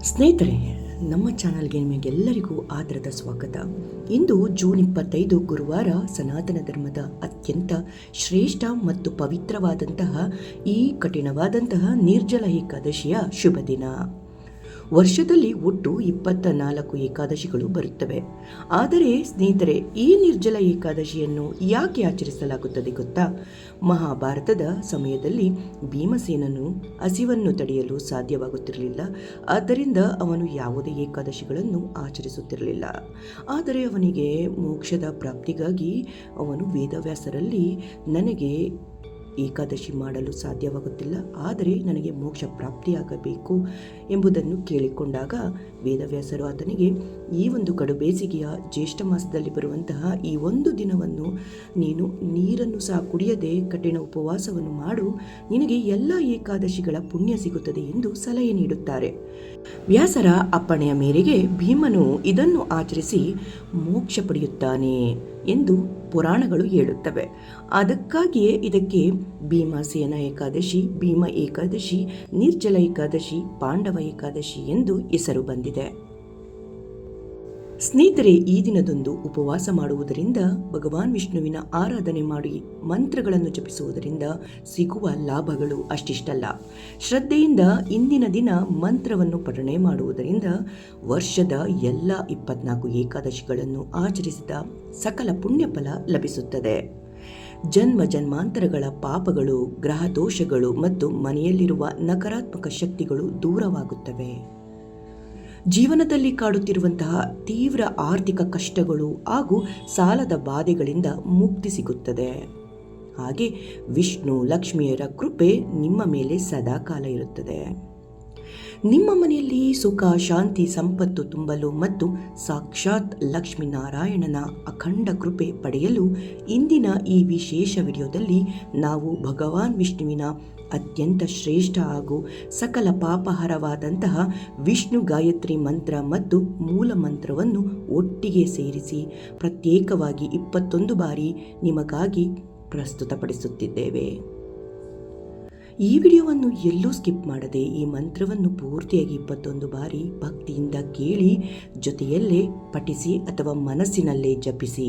ಸ್ನೇಹಿತರೆ, ನಮ್ಮ ಚಾನಲ್ಗೆ ನಿಮಗೆಲ್ಲರಿಗೂ ಆದರದ ಸ್ವಾಗತ. ಇಂದು ಜೂನ್ 25 ಗುರುವಾರ, ಸನಾತನ ಧರ್ಮದ ಅತ್ಯಂತ ಶ್ರೇಷ್ಠ ಮತ್ತು ಪವಿತ್ರವಾದಂತಹ ಈ ಕಠಿಣವಾದಂತಹ ನಿರ್ಜಲ ಏಕಾದಶಿಯ ಶುಭ ದಿನ. ವರ್ಷದಲ್ಲಿ ಒಟ್ಟು 24 ಏಕಾದಶಿಗಳು ಬರುತ್ತವೆ. ಆದರೆ ಸ್ನೇಹಿತರೆ, ಈ ನಿರ್ಜಲ ಏಕಾದಶಿಯನ್ನು ಯಾಕೆ ಆಚರಿಸಲಾಗುತ್ತದೆ ಗೊತ್ತಾ? ಮಹಾಭಾರತದ ಸಮಯದಲ್ಲಿ ಭೀಮಸೇನನು ಹಸಿವನ್ನು ತಡೆಯಲು ಸಾಧ್ಯವಾಗುತ್ತಿರಲಿಲ್ಲ. ಆದ್ದರಿಂದ ಅವನು ಯಾವುದೇ ಏಕಾದಶಿಗಳನ್ನು ಆಚರಿಸುತ್ತಿರಲಿಲ್ಲ. ಆದರೆ ಅವನಿಗೆ ಮೋಕ್ಷದ ಪ್ರಾಪ್ತಿಗಾಗಿ ಅವನು ವೇದವ್ಯಾಸರಲ್ಲಿ, ನನಗೆ ಏಕಾದಶಿ ಮಾಡಲು ಸಾಧ್ಯವಾಗುತ್ತಿಲ್ಲ, ಆದರೆ ನನಗೆ ಮೋಕ್ಷ ಪ್ರಾಪ್ತಿಯಾಗಬೇಕು ಎಂಬುದನ್ನು ಕೇಳಿಕೊಂಡಾಗ ವೇದವ್ಯಾಸರು ಆತನಿಗೆ, ಈ ಒಂದು ಕಡು ಬೇಸಿಗೆಯ ಜ್ಯೇಷ್ಠ ಮಾಸದಲ್ಲಿ ಬರುವಂತಹ ಈ ಒಂದು ದಿನವನ್ನು ನೀನು ನೀರನ್ನು ಸಹ ಕುಡಿಯದೆ ಕಠಿಣ ಉಪವಾಸವನ್ನು ಮಾಡು, ನಿನಗೆ ಎಲ್ಲ ಏಕಾದಶಿಗಳ ಪುಣ್ಯ ಸಿಗುತ್ತದೆ ಎಂದು ಸಲಹೆ ನೀಡುತ್ತಾರೆ. ವ್ಯಾಸರ ಅಪ್ಪಣೆಯ ಮೇರೆಗೆ ಭೀಮನು ಇದನ್ನು ಆಚರಿಸಿ ಮೋಕ್ಷ ಪಡೆಯುತ್ತಾನೆ ಎಂದು ಪುರಾಣಗಳು ಹೇಳುತ್ತವೆ. ಅದಕ್ಕಾಗಿಯೇ ಇದಕ್ಕೆ ಭೀಮಸೇನ ಏಕಾದಶಿ, ಭೀಮ ಏಕಾದಶಿ, ನಿರ್ಜಲ ಏಕಾದಶಿ, ಪಾಂಡವ ಏಕಾದಶಿ ಎಂದು ಹೆಸರು ಬಂದಿದೆ. ಸ್ನೇಹಿತರೆ, ಈ ದಿನದಂದು ಉಪವಾಸ ಮಾಡುವುದರಿಂದ, ಭಗವಾನ್ ವಿಷ್ಣುವಿನ ಆರಾಧನೆ ಮಾಡಿ ಮಂತ್ರಗಳನ್ನು ಜಪಿಸುವುದರಿಂದ ಸಿಗುವ ಲಾಭಗಳು ಅಷ್ಟಿಷ್ಟಲ್ಲ. ಶ್ರದ್ಧೆಯಿಂದ ಇಂದಿನ ದಿನ ಮಂತ್ರವನ್ನು ಪಠಣೆ ಮಾಡುವುದರಿಂದ ವರ್ಷದ ಎಲ್ಲ 24 ಏಕಾದಶಿಗಳನ್ನು ಆಚರಿಸಿದ ಸಕಲ ಪುಣ್ಯಫಲ ಲಭಿಸುತ್ತದೆ. ಜನ್ಮ ಜನ್ಮಾಂತರಗಳ ಪಾಪಗಳು, ಗ್ರಹ ದೋಷಗಳು ಮತ್ತು ಮನೆಯಲ್ಲಿರುವ ನಕಾರಾತ್ಮಕ ಶಕ್ತಿಗಳು ದೂರವಾಗುತ್ತವೆ. ಜೀವನದಲ್ಲಿ ಕಾಡುತ್ತಿರುವಂತಹ ತೀವ್ರ ಆರ್ಥಿಕ ಕಷ್ಟಗಳು ಹಾಗೂ ಸಾಲದ ಬಾಧೆಗಳಿಂದ ಮುಕ್ತಿ ಸಿಗುತ್ತದೆ. ಹಾಗೆ ವಿಷ್ಣು ಲಕ್ಷ್ಮಿಯರ ಕೃಪೆ ನಿಮ್ಮ ಮೇಲೆ ಸದಾಕಾಲ ಇರುತ್ತದೆ. ನಿಮ್ಮ ಮನೆಯಲ್ಲಿ ಸುಖ, ಶಾಂತಿ, ಸಂಪತ್ತು ತುಂಬಲು ಮತ್ತು ಸಾಕ್ಷಾತ್ ಲಕ್ಷ್ಮೀನಾರಾಯಣನ ಅಖಂಡ ಕೃಪೆ ಪಡೆಯಲು ಇಂದಿನ ಈ ವಿಶೇಷ ವಿಡಿಯೋದಲ್ಲಿ ನಾವು ಭಗವಾನ್ ವಿಷ್ಣುವಿನ ಅತ್ಯಂತ ಶ್ರೇಷ್ಠ ಹಾಗೂ ಸಕಲ ಪಾಪಹರವಾದಂತಹ ವಿಷ್ಣು ಗಾಯತ್ರಿ ಮಂತ್ರ ಮತ್ತು ಮೂಲ ಮಂತ್ರವನ್ನು ಒಟ್ಟಿಗೆ ಸೇರಿಸಿ ಪ್ರತ್ಯೇಕವಾಗಿ 21 ಬಾರಿ ನಿಮಗಾಗಿ ಪ್ರಸ್ತುತಪಡಿಸುತ್ತಿದ್ದೇವೆ. ಈ ವಿಡಿಯೋವನ್ನು ಎಲ್ಲೂ ಸ್ಕಿಪ್ ಮಾಡದೆ ಈ ಮಂತ್ರವನ್ನು ಪೂರ್ತಿಯಾಗಿ 21 ಬಾರಿ ಭಕ್ತಿಯಿಂದ ಕೇಳಿ, ಜೊತೆಯಲ್ಲೇ ಪಠಿಸಿ ಅಥವಾ ಮನಸ್ಸಿನಲ್ಲೇ ಜಪಿಸಿ.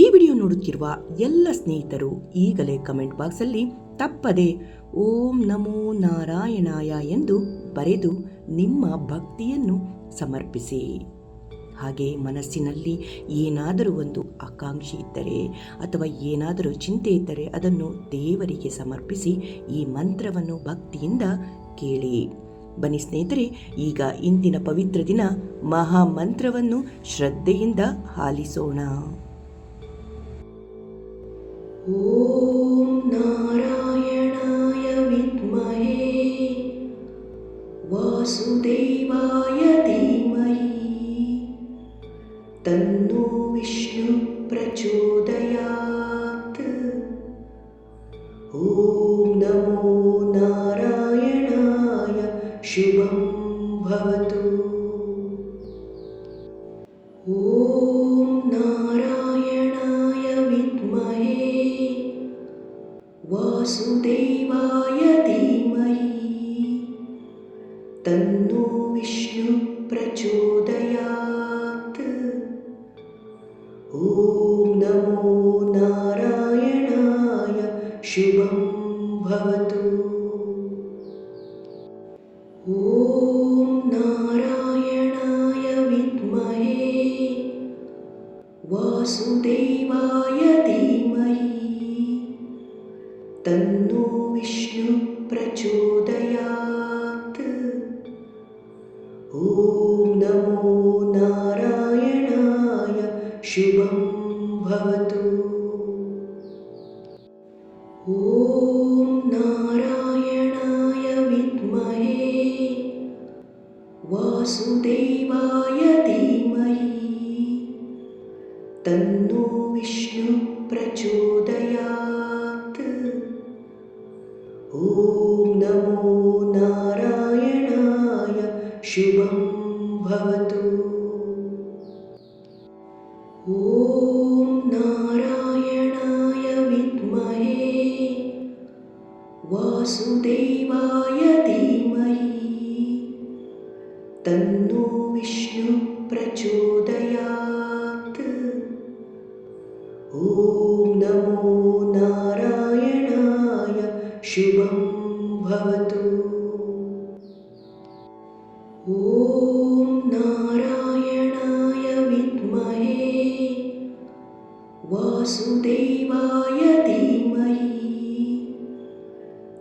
ಈ ವಿಡಿಯೋ ನೋಡುತ್ತಿರುವ ಎಲ್ಲ ಸ್ನೇಹಿತರು ಈಗಲೇ ಕಮೆಂಟ್ ಬಾಕ್ಸಲ್ಲಿ ತಪ್ಪದೆ ಓಂ ನಮೋ ನಾರಾಯಣಾಯ ಎಂದು ಬರೆದು ನಿಮ್ಮ ಭಕ್ತಿಯನ್ನು ಸಮರ್ಪಿಸಿ. ಹಾಗೆ ಮನಸ್ಸಿನಲ್ಲಿ ಏನಾದರೂ ಒಂದು ಆಕಾಂಕ್ಷೆ ಇದ್ದರೆ ಅಥವಾ ಏನಾದರೂ ಚಿಂತೆ ಇದ್ದರೆ ಅದನ್ನು ದೇವರಿಗೆ ಸಮರ್ಪಿಸಿ ಈ ಮಂತ್ರವನ್ನು ಭಕ್ತಿಯಿಂದ ಕೇಳಿ. ಬನ್ನಿ ಸ್ನೇಹಿತರೆ, ಈಗ ಇಂದಿನ ಪವಿತ್ರ ದಿನ ಮಹಾ ಮಂತ್ರವನ್ನು ಶ್ರದ್ಧೆಯಿಂದ ಆಲಿಸೋಣ. ಓಂ ನಾರಾಯಣಾಯ ವಿದ್ಮಹೇ ವಾಸುದೇವಾಯ ಧೀಮಹಿ ತನ್ನೋ ವಿಷ್ಣು ಪ್ರಚೋದಯಾತ್. ಓಂ ನಮೋ ನಾರಾಯಣಾಯ ಶುಭಂ ಭವತು. ಓಂ ನಾರಾಯಣಾಯ ವಿದ್ಮಹೇ ವಾಸುದೇವಾಯ ಧೀಮಹಿ ತನ್ನೋ ವಿಷ್ಣು ಪ್ರಚೋದಯಾತ್. ಓಂ ನಮೋ ನಾರಾಯಣಾಯ ಶುಭಂ ಭವತು. ಓಂ ನಾರಾಯಣಾಯ ವಿದ್ಮಹೇ ವಾಸುದೇವಾಯ ಧೀಮಹಿ ತನ್ನೋ ವಿಷ್ಣು ಪ್ರಚೋದಯಾತ್. ಓಂ ನಮೋ ನಾರಾಯಣಾಯ ಶುಭಂ ಭವತು. ಓಂ ನಾರಾಯಣಾಯ ವಿದ್ಮಹೇ ವಾಸುದೇವಾಯ ಧೀಮಹಿ ತನ್ನೋ ವಿಷ್ಣು ಪ್ರಚೋದಯಾತ್. ಓಂ ನಮೋ ನಾರಾಯಣಾಯ ಶುಭಂ ಭವತು. ಓಂ ನಾರಾಯಣಾಯ ವಿದ್ಮಹೇ ವಾಸುದೇವಾಯ ಧೀಮಹಿ तन्नो विष्णु प्रचोदयात्। ॐ नमो नारायणाय शुभं भवतु। ॐ नारायणाय विद्महे वासुदेवाय धीमहि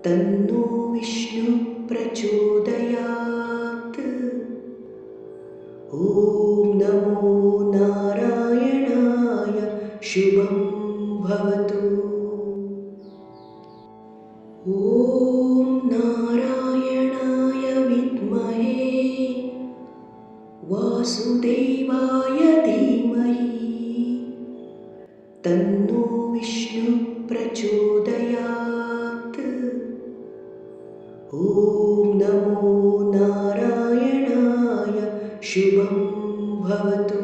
तन्नो विष्णु प्रचोदयात्। ॐ नमो नारायणाय शुभं भवतु। ॐ नारायणाय विद्महे वासुदेवाय धीमहि तन्नो विष्णु प्रचोदयात्। ॐ नमो नारायणाय शुभं भवतु।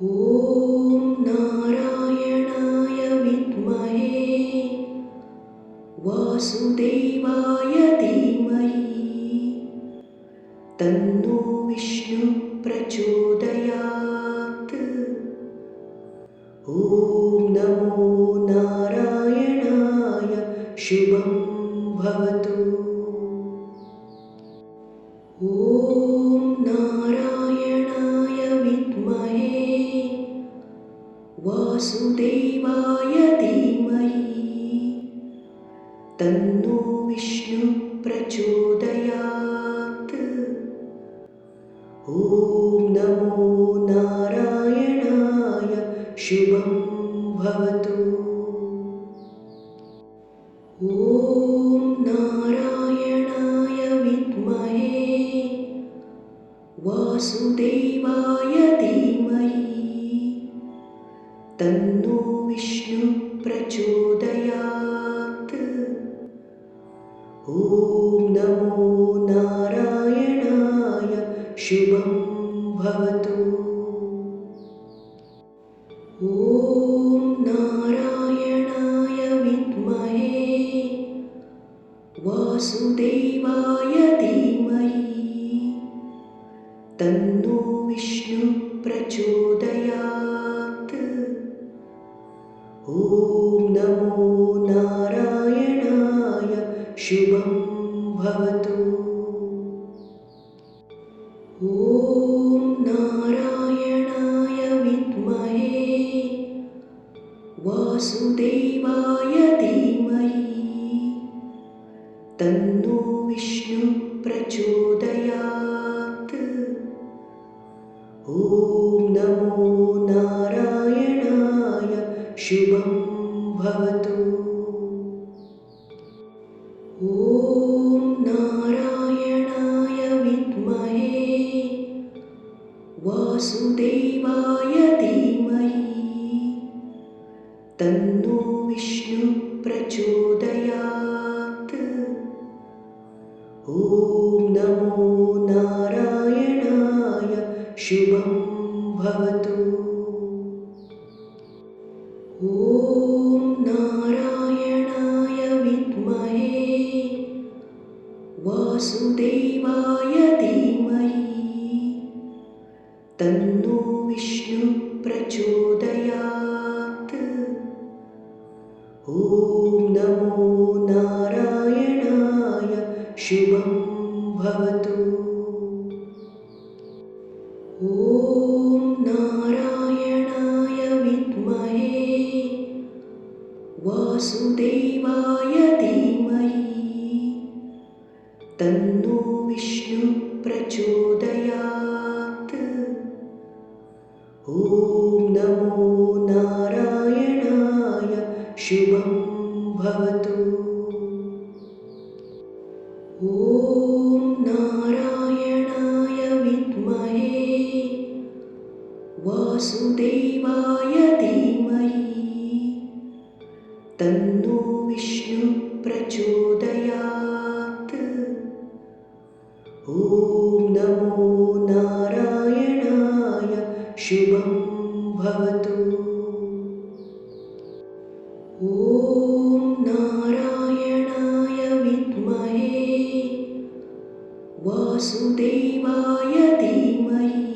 ॐ नारायणाय विद्महे वासुदेवाय धीमहि तन्नो विष्णु प्रचोदयात्। ॐ नमो नारायणाय शुभं भवतु। ॐ नारायणाय विद्महे वासुदेवाय धीमहि तन्नो विष्णु प्रचोदयात्। ॐ नमो नारायणाय शुभं भवतु। ॐ नारायणाय विद्महे वासुदेवाय धीमहि तन्नो विष्णु प्रचोदयात्। ॐ नमो नारायणाय शुभं भवतु। ॐ नारायणाय विद्महे वासुदेवाय धीमहि तन्नो विष्णु प्रचोदयात्। ॐ नमो नारायणाय शुभं भवतु। ॐ नारायणाय विद्महे वासुदेवाय धीमहि तन्नो विष्णु प्रचोदयात्। ॐ नमो नारायणाय शुभं भवतु। ॐ नारायणाय विद्महे वासुदेवाय धीमहि तन्नो विष्णु प्रचोदयात्। ॐ नमो नारायणाय शुभं भवतु। ॐ नारायणाय विद्महे वासुदेवाय धीमहि तन्नो विष्णु प्रचोदयात्। ॐ नमो नारायणाय शुभं भवतु। ॐ नारायणाय विद्महे वासुदेवाय धीमहि तन्नो विष्णु प्रचोदयात्। ॐ नमो नारायणाय शुभं भवतु। ॐ नारायणाय विद्महे वासुदेवाय धीमहि तन्नो विष्णु प्रचोदयात्। ॐ नमो नारायणाय शुभं भवतु। ॐ नारायणाय विद्महे वासुदेवाय धीमहि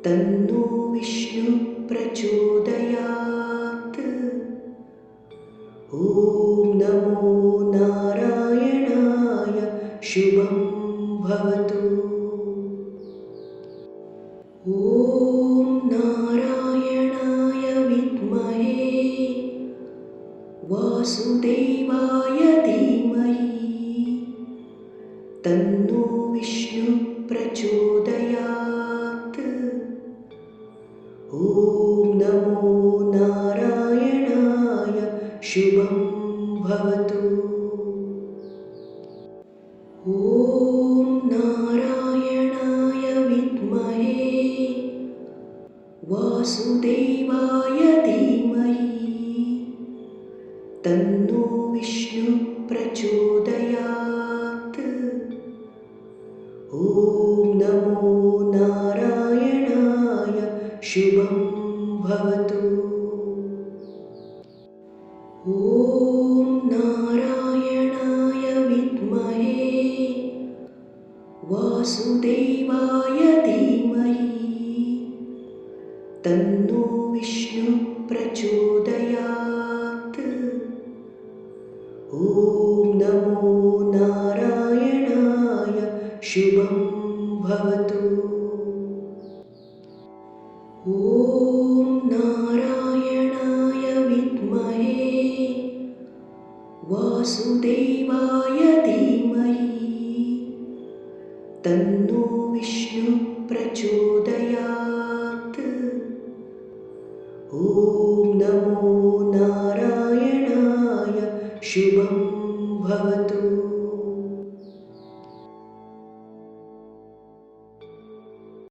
तन्नो विष्णु प्रचोदयात्। ॐ नमो नारायणाय शुभं भवतु। ॐ नारायणाय विद्महे वासुदेवाय धीमहि तन्नो विष्णु प्रचोदयात्। ॐ नमो नारायणाय शुभं भवतु। ॐ नारायणाय विद्महे वासुदेवाय धीमहि तन्नो विष्णु प्रचोदयात्। ॐ नमो नारायणाय शुभं भवतु। ॐ नारायणाय विद्महे वासुदेवाय धीमहि तन्नो विष्णु प्रचोदयात्। ॐ नमो नारायणाय शुभं भवतु। ॐ नारायणाय विद्महे वासुदेवाय धीमहि तन्नो विष्णु प्रचोदयात्। ॐ नमो नारायणाय शुभं